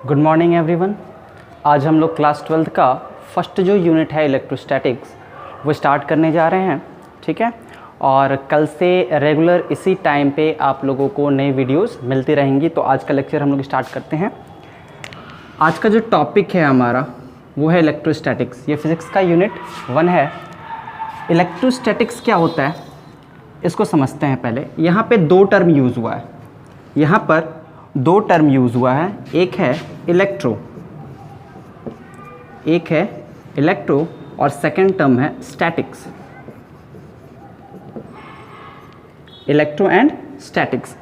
Good morning everyone. आज हम लोग क्लास 12th का फर्स्ट जो यूनिट है इलेक्ट्रोस्टैटिक्स वो स्टार्ट करने जा रहे हैं, ठीक है। और कल से रेगुलर इसी टाइम पे आप लोगों को नई वीडियोस मिलती रहेंगी। तो आज का लेक्चर हम लोग स्टार्ट करते हैं। आज का जो टॉपिक है हमारा वो है इलेक्ट्रोस्टैटिक्स। ये फिज़िक्स का यूनिट 1 है। इलेक्ट्रोस्टैटिक्स क्या होता है इसको समझते हैं पहले। यहाँ पे दो टर्म यूज़ हुआ है, यहाँ पर दो टर्म यूज़ हुआ है। एक है इलेक्ट्रो और सेकंड टर्म है स्टैटिक्स। Electro and statics.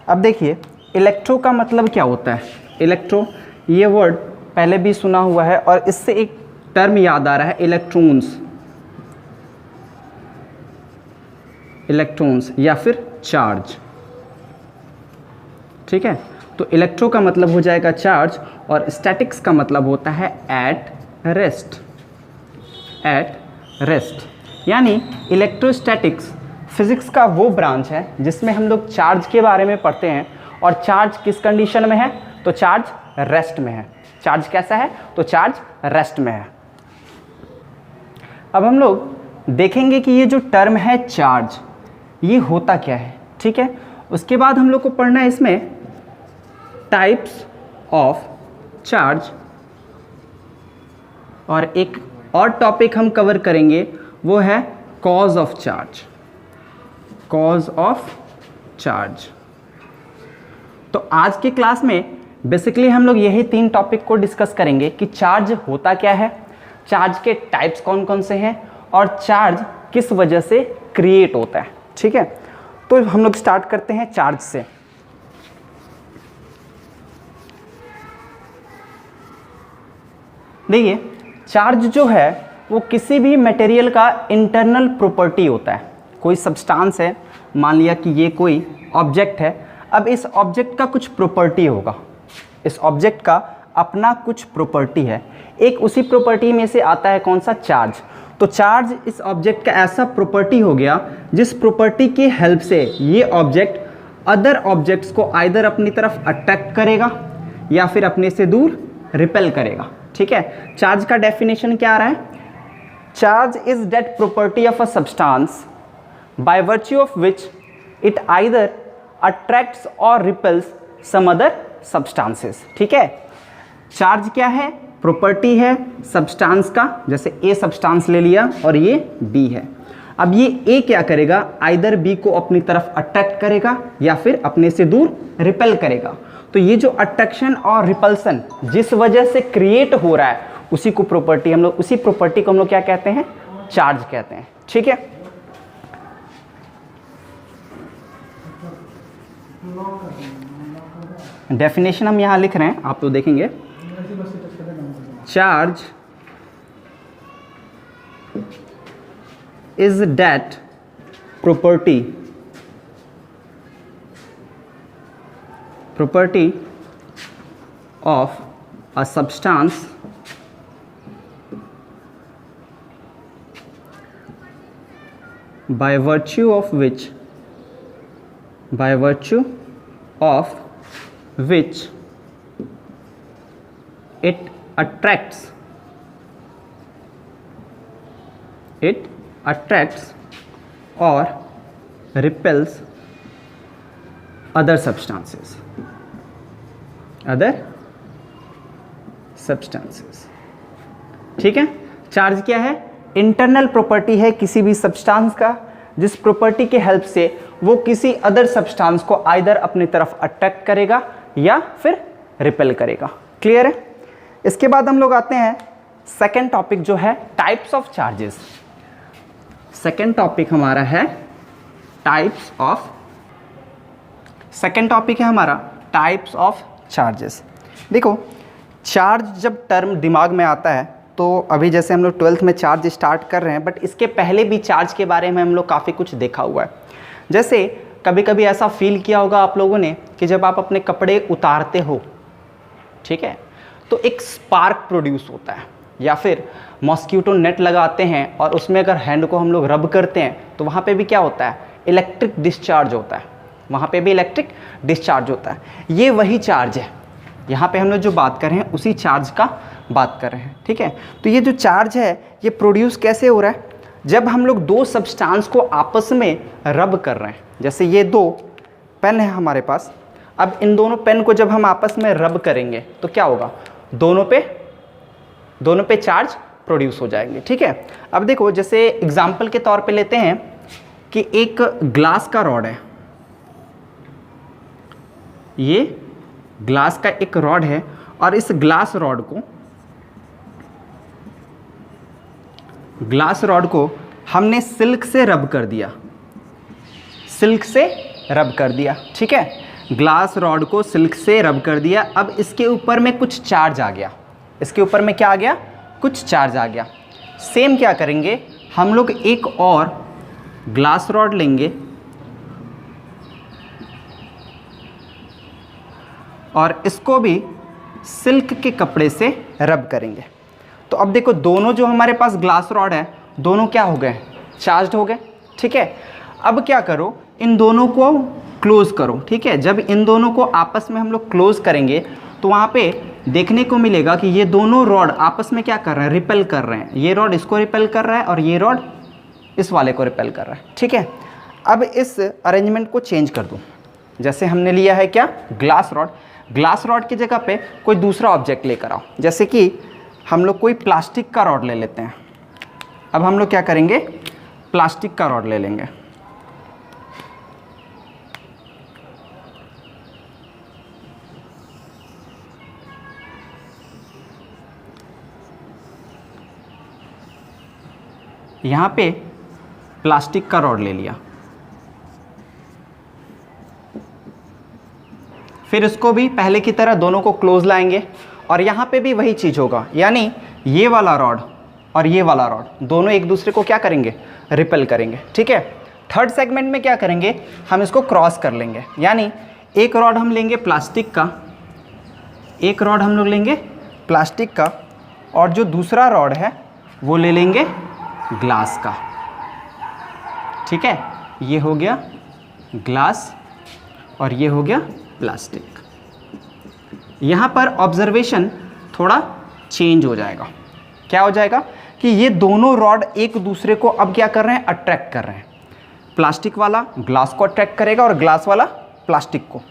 अब देखिए इलेक्ट्रो का मतलब क्या होता है। इलेक्ट्रो ये वर्ड पहले भी सुना हुआ है और इससे एक टर्म याद आ रहा है इलेक्ट्रॉन्स या फिर चार्ज, ठीक है। तो इलेक्ट्रो का मतलब हो जाएगा चार्ज और स्टैटिक्स का मतलब होता है एट रेस्ट। यानी इलेक्ट्रोस्टैटिक्स फिजिक्स का वो ब्रांच है जिसमें हम लोग चार्ज के बारे में पढ़ते हैं। और चार्ज किस कंडीशन में है, तो चार्ज रेस्ट में है। चार्ज कैसा है, तो चार्ज रेस्ट में है। अब हम लोग देखेंगे कि ये जो टर्म है चार्ज ये होता क्या है, ठीक है। उसके बाद हम लोग को पढ़ना है इसमें टाइप्स ऑफ चार्ज, और एक और टॉपिक हम कवर करेंगे वो है कॉज ऑफ चार्ज। तो आज की क्लास में बेसिकली हम लोग यही 3 टॉपिक को डिस्कस करेंगे कि चार्ज होता क्या है, चार्ज के टाइप्स कौन कौन से हैं और चार्ज किस वजह से क्रिएट होता है, ठीक है। तो हम लोग स्टार्ट करते हैं चार्ज से। देखिए चार्ज जो है वो किसी भी मटेरियल का इंटरनल प्रॉपर्टी होता है। कोई सब्सटेंस है, मान लिया कि ये कोई ऑब्जेक्ट है। अब इस ऑब्जेक्ट का कुछ प्रॉपर्टी होगा, इस ऑब्जेक्ट का अपना कुछ प्रॉपर्टी है। एक उसी प्रॉपर्टी में से आता है कौन सा, चार्ज। तो चार्ज इस ऑब्जेक्ट का ऐसा प्रॉपर्टी हो गया जिस प्रॉपर्टी की हेल्प से ये ऑब्जेक्ट अदर ऑब्जेक्ट्स को आइदर अपनी तरफ अट्रैक्ट करेगा या फिर अपने से दूर रिपेल करेगा, ठीक है। चार्ज का डेफिनेशन क्या आ रहा है, charge is that property of a substance by virtue of which it either attracts और रिपेल्स सम अदर सब्सटेंसेस, ठीक है। चार्ज क्या है, प्रॉपर्टी है सब्सटेंस का। जैसे ए सब्सटेंस ले लिया और ये बी है। अब ये ए क्या करेगा, आइदर बी को अपनी तरफ अट्रैक्ट करेगा या फिर अपने से दूर रिपेल करेगा। तो ये जो अट्रैक्शन और रिपल्सन जिस वजह से क्रिएट हो रहा है उसी को प्रॉपर्टी हम लोग, उसी प्रॉपर्टी को हम लोग क्या कहते हैं, चार्ज कहते हैं, ठीक है। डेफिनेशन हम यहां लिख रहे हैं, आप तो देखेंगे। Charge is that property of a substance by virtue of which it attracts or repels other substances, ठीक है। चार्ज क्या है, इंटरनल प्रॉपर्टी है किसी भी सब्सटेंस का जिस प्रॉपर्टी के हेल्प से वो किसी अदर सब्सटेंस को आइदर अपनी तरफ अट्रैक्ट करेगा या फिर रिपेल करेगा। क्लियर है। इसके बाद हम लोग आते हैं सेकेंड टॉपिक जो है types of charges. Second topic हमारा है टाइप्स ऑफ चार्जेस। देखो चार्ज जब टर्म दिमाग में आता है तो अभी जैसे हम लोग 12th में चार्ज स्टार्ट कर रहे हैं, बट इसके पहले भी चार्ज के बारे में हम लोग काफ़ी कुछ देखा हुआ है। जैसे कभी कभी ऐसा फील किया होगा आप लोगों ने कि जब आप अपने कपड़े उतारते हो, ठीक है, तो एक स्पार्क प्रोड्यूस होता है। या फिर मॉस्किटो नेट लगाते हैं और उसमें अगर हैंड को हम लोग रब करते हैं तो वहाँ पे भी क्या होता है, इलेक्ट्रिक डिस्चार्ज होता है। वहाँ पे भी इलेक्ट्रिक डिस्चार्ज होता है। ये वही चार्ज है यहाँ पे हम लोग जो बात कर रहे हैं उसी चार्ज का बात कर रहे हैं, ठीक है। तो ये जो चार्ज है ये प्रोड्यूस कैसे हो रहा है, जब हम लोग दो सब्सटेंस को आपस में रब कर रहे हैं। जैसे ये दो पेन है हमारे पास, अब इन दोनों पेन को जब हम आपस में रब करेंगे तो क्या होगा, दोनों पे चार्ज प्रोड्यूस हो जाएंगे, ठीक है। अब देखो जैसे एग्जाम्पल के तौर पे लेते हैं कि एक ग्लास का रॉड है, ये ग्लास का एक रॉड है और इस ग्लास रॉड को हमने सिल्क से रब कर दिया, ठीक है। ग्लास रॉड को सिल्क से रब कर दिया। अब इसके ऊपर में कुछ चार्ज आ गया, इसके ऊपर में क्या आ गया, कुछ चार्ज आ गया। सेम क्या करेंगे, हम लोग एक और ग्लास रॉड लेंगे और इसको भी सिल्क के कपड़े से रब करेंगे। तो अब देखो दोनों जो हमारे पास ग्लास रॉड है दोनों क्या हो गए, चार्ज्ड हो गए, ठीक है। अब क्या करो, इन दोनों को क्लोज करो, ठीक है। जब इन दोनों को आपस में हम लोग क्लोज करेंगे तो वहाँ पे देखने को मिलेगा कि ये दोनों रॉड आपस में क्या कर रहे हैं, रिपेल कर रहे हैं। ये रॉड इसको रिपेल कर रहा है और ये रॉड इस वाले को रिपेल कर रहा है, ठीक है। अब इस अरेंजमेंट को चेंज कर दूँ, जैसे हमने लिया है क्या, ग्लास रॉड की जगह पे कोई दूसरा ऑब्जेक्ट लेकर आओ। जैसे कि हम लोग कोई प्लास्टिक का रॉड ले लेते हैं। अब हम लोग क्या करेंगे, प्लास्टिक का रॉड ले लेंगे। यहाँ पे प्लास्टिक का रॉड ले लिया, फिर इसको भी पहले की तरह दोनों को क्लोज लाएंगे और यहाँ पे भी वही चीज़ होगा, यानी ये वाला रॉड और ये वाला रॉड दोनों एक दूसरे को क्या करेंगे, रिपेल करेंगे, ठीक है। थर्ड सेगमेंट में क्या करेंगे, हम इसको क्रॉस कर लेंगे, यानी एक रॉड हम लेंगे प्लास्टिक का, और जो दूसरा रॉड है वो ले लेंगे ग्लास का, ठीक है। ये हो गया ग्लास और ये हो गया प्लास्टिक। यहाँ पर ऑब्जर्वेशन थोड़ा चेंज हो जाएगा, क्या हो जाएगा कि ये दोनों रॉड एक दूसरे को अब क्या कर रहे हैं, अट्रैक्ट कर रहे हैं। प्लास्टिक वाला ग्लास को अट्रैक्ट करेगा और ग्लास वाला प्लास्टिक को।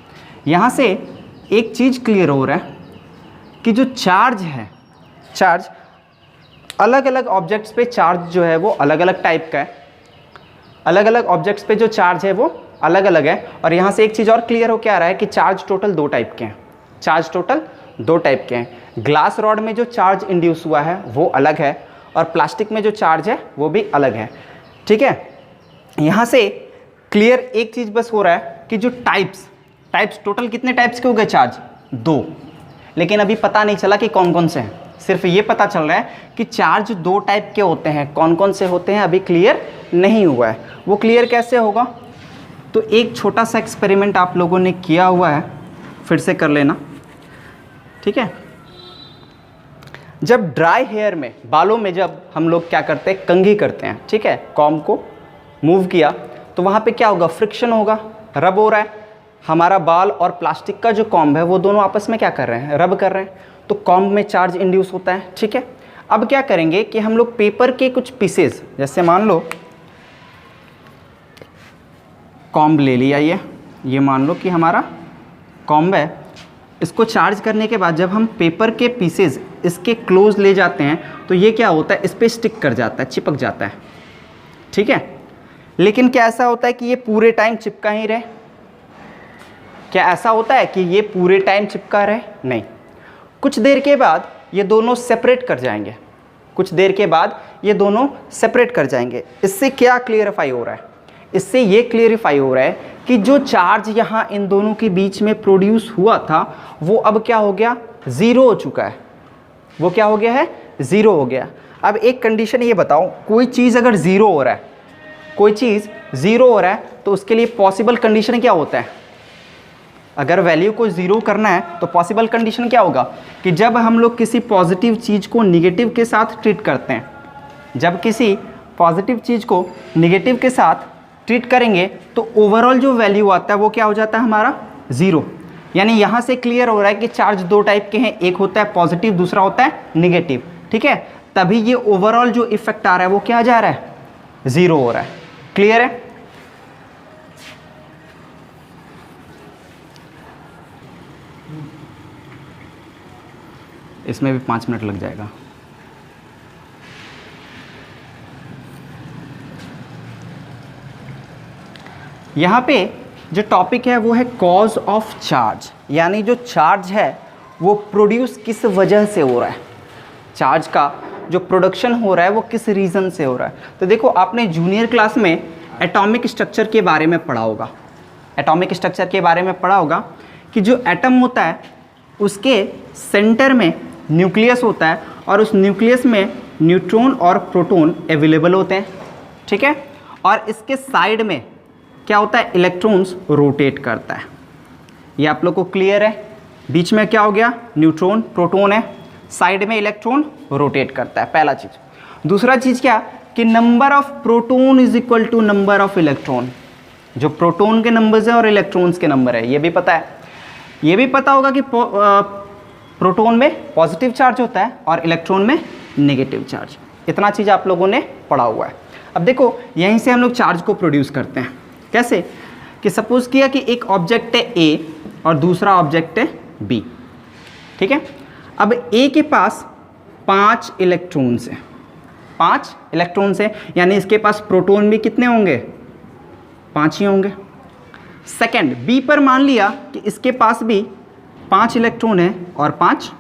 यहाँ से एक चीज़ क्लियर हो रहा है कि जो चार्ज है, चार्ज अलग अलग ऑब्जेक्ट्स पे चार्ज जो है वो अलग अलग टाइप का है, अलग अलग ऑब्जेक्ट्स पे जो चार्ज है वो अलग अलग है। और यहाँ से एक चीज़ और क्लियर हो क्या रहा है कि चार्ज टोटल दो टाइप के हैं। ग्लास रॉड में जो चार्ज इंड्यूस हुआ है वो अलग है और प्लास्टिक में जो चार्ज है वो भी अलग है, ठीक है। यहाँ से क्लियर एक चीज़ बस हो रहा है कि जो टाइप्स टोटल कितने टाइप्स के हो गए, चार्ज दो, लेकिन अभी पता नहीं चला कि कौन कौन से हैं। सिर्फ ये पता चल रहा है कि चार्ज दो टाइप के होते हैं, कौन कौन से होते हैं अभी क्लियर नहीं हुआ है। वो क्लियर कैसे होगा, तो एक छोटा सा एक्सपेरिमेंट आप लोगों ने किया हुआ है, फिर से कर लेना, ठीक है। जब ड्राई हेयर में, बालों में जब हम लोग क्या करते हैं, कंघी करते हैं, ठीक है, कॉम्ब को मूव किया तो वहाँ पे क्या होगा, फ्रिक्शन होगा, रब हो रहा है। हमारा बाल और प्लास्टिक का जो कॉम्ब है वो दोनों आपस में क्या कर रहे हैं, रब कर रहे हैं, तो कॉम्ब में चार्ज इंड्यूस होता है, ठीक है। अब क्या करेंगे कि हम लोग पेपर के कुछ पीसेस, जैसे मान लो कॉम्ब ले लिया, ये मान लो कि हमारा कॉम्ब है, इसको चार्ज करने के बाद जब हम पेपर के पीसेस इसके क्लोज ले जाते हैं तो ये क्या होता है, इस पर स्टिक कर जाता है, चिपक जाता है, ठीक है। लेकिन क्या ऐसा होता है कि ये पूरे टाइम चिपका ही रहे, क्या ऐसा होता है कि ये पूरे टाइम चिपका रहे, नहीं। कुछ देर के बाद ये दोनों सेपरेट कर जाएंगे, इससे क्या क्लियरिफाई हो रहा है, इससे ये क्लियरिफाई हो रहा है कि जो चार्ज यहाँ इन दोनों के बीच में प्रोड्यूस हुआ था वो अब क्या हो गया, ज़ीरो हो चुका है, वो क्या हो गया है, ज़ीरो हो गया। अब एक कंडीशन ये बताओ, कोई चीज़ अगर ज़ीरो हो रहा है, तो उसके लिए पॉसिबल कंडीशन क्या होता है, अगर वैल्यू को ज़ीरो करना है तो पॉसिबल कंडीशन क्या होगा कि जब हम लोग किसी पॉजिटिव चीज़ को निगेटिव के साथ ट्रीट करते हैं, जब किसी पॉजिटिव चीज़ को निगेटिव के साथ ट्रीट करेंगे तो ओवरऑल जो वैल्यू आता है वो क्या हो जाता है, हमारा ज़ीरो। यानी यहाँ से क्लियर हो रहा है कि चार्ज दो टाइप के हैं, एक होता है पॉजिटिव, दूसरा होता है निगेटिव, ठीक है। तभी ये ओवरऑल जो इफेक्ट आ रहा है वो क्या जा रहा है, जीरो हो रहा है। क्लियर है? इसमें भी 5 मिनट लग जाएगा। यहाँ पे जो टॉपिक है वो है कॉज ऑफ चार्ज, यानी जो चार्ज है वो प्रोड्यूस किस वजह से हो रहा है, चार्ज का जो प्रोडक्शन हो रहा है वो किस रीज़न से हो रहा है। तो देखो आपने जूनियर क्लास में एटॉमिक स्ट्रक्चर के बारे में पढ़ा होगा, एटॉमिक स्ट्रक्चर के बारे में पढ़ा होगा कि जो एटम होता है उसके सेंटर में न्यूक्लियस होता है और उस न्यूक्लियस में न्यूट्रॉन और प्रोटॉन अवेलेबल होते हैं, ठीक है। और इसके साइड में क्या होता है, इलेक्ट्रॉन्स रोटेट करता है। ये आप लोग को क्लियर है? बीच में क्या हो गया, न्यूट्रॉन प्रोटॉन है, साइड में इलेक्ट्रॉन रोटेट करता है, पहला चीज़। दूसरा चीज़ क्या कि number of proton is equal to number of electron, जो प्रोटॉन के नंबर्स हैं और इलेक्ट्रॉन्स के नंबर है, ये भी पता है। ये भी पता होगा कि प्रोटॉन में पॉजिटिव चार्ज होता है और इलेक्ट्रॉन में नेगेटिव चार्ज। इतना चीज़ आप लोगों ने पढ़ा हुआ है। अब देखो यहीं से हम लोग चार्ज को प्रोड्यूस करते हैं। कैसे कि सपोज किया कि एक ऑब्जेक्ट है ए और दूसरा ऑब्जेक्ट है बी, ठीक है। अब ए के पास 5 इलेक्ट्रॉन्स हैं, 5 इलेक्ट्रॉन्स हैं, यानी इसके पास प्रोटॉन भी कितने होंगे, 5 ही होंगे। सेकंड बी पर मान लिया कि इसके पास भी 5 इलेक्ट्रॉन है और 5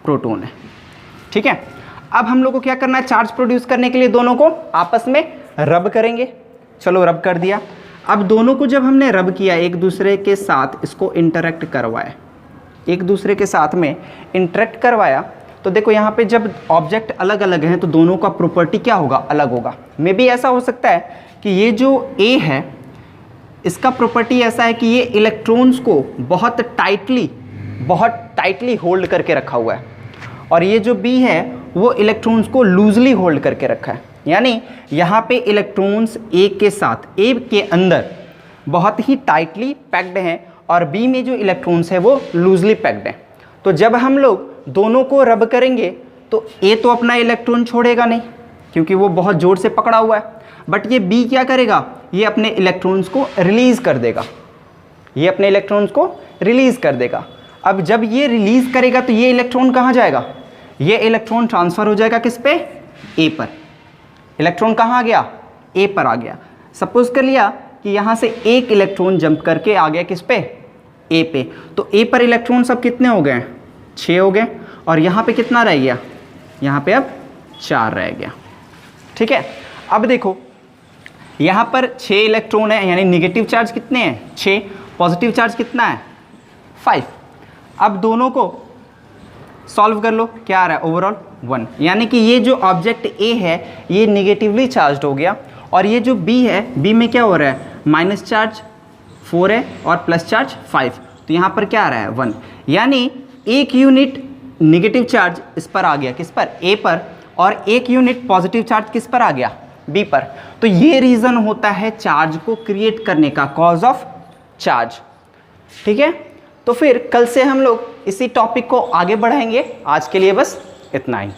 प्रोटॉन है, ठीक है। अब हम लोग को क्या करना है, चार्ज प्रोड्यूस करने के लिए दोनों को आपस में रब करेंगे। चलो रब कर दिया। अब दोनों को जब हमने रब किया, एक दूसरे के साथ इसको इंटरेक्ट करवाया, एक दूसरे के साथ में इंटरेक्ट करवाया, तो देखो यहाँ पे जब ऑब्जेक्ट अलग अलग हैं तो दोनों का प्रॉपर्टी क्या होगा, अलग होगा। मे बी ऐसा हो सकता है कि ये जो ए है इसका प्रॉपर्टी ऐसा है कि ये इलेक्ट्रॉन्स को बहुत टाइटली होल्ड करके रखा हुआ है, और ये जो बी है वो इलेक्ट्रॉन्स को लूजली होल्ड करके रखा है। यानी यहाँ पे इलेक्ट्रॉन्स ए के साथ, ए के अंदर बहुत ही टाइटली पैक्ड हैं और बी में जो इलेक्ट्रॉन्स है वो लूजली पैक्ड हैं। तो जब हम लोग दोनों को रब करेंगे तो ए तो अपना इलेक्ट्रॉन छोड़ेगा नहीं क्योंकि वो बहुत ज़ोर से पकड़ा हुआ है, बट ये बी क्या करेगा, ये अपने इलेक्ट्रॉन्स को रिलीज़ कर देगा, ये अपने इलेक्ट्रॉन्स को रिलीज़ कर देगा। अब जब ये रिलीज़ करेगा तो ये इलेक्ट्रॉन कहाँ जाएगा, ये इलेक्ट्रॉन ट्रांसफ़र हो जाएगा किस पे, ए पर। इलेक्ट्रॉन कहाँ आ गया, ए पर आ गया। सपोज कर लिया कि यहाँ से एक इलेक्ट्रॉन जंप करके आ गया किस पे, ए पे, तो ए पर इलेक्ट्रॉन सब कितने हो गए, 6 हो गए, और यहाँ पे कितना रह गया, यहाँ पे अब 4 रह गया, ठीक है। अब देखो यहाँ पर 6 इलेक्ट्रॉन है, यानी निगेटिव चार्ज कितने हैं, 6, पॉजिटिव चार्ज कितना है, 5। अब दोनों को सॉल्व कर लो, क्या आ रहा है, ओवरऑल 1, यानी कि ये जो ऑब्जेक्ट ए है ये निगेटिवली चार्ज हो गया, और ये जो बी है, बी में क्या हो रहा है, माइनस चार्ज 4 है और प्लस चार्ज 5, तो यहाँ पर क्या आ रहा है, 1। यानी एक यूनिट निगेटिव चार्ज इस पर आ गया, किस पर, ए पर, और एक यूनिट पॉजिटिव चार्ज किस पर आ गया, बी पर। तो ये रीज़न होता है चार्ज को क्रिएट करने का, कॉज ऑफ चार्ज, ठीक है। तो फिर कल से हम लोग इसी टॉपिक को आगे बढ़ाएंगे। आज के लिए बस इतना ही।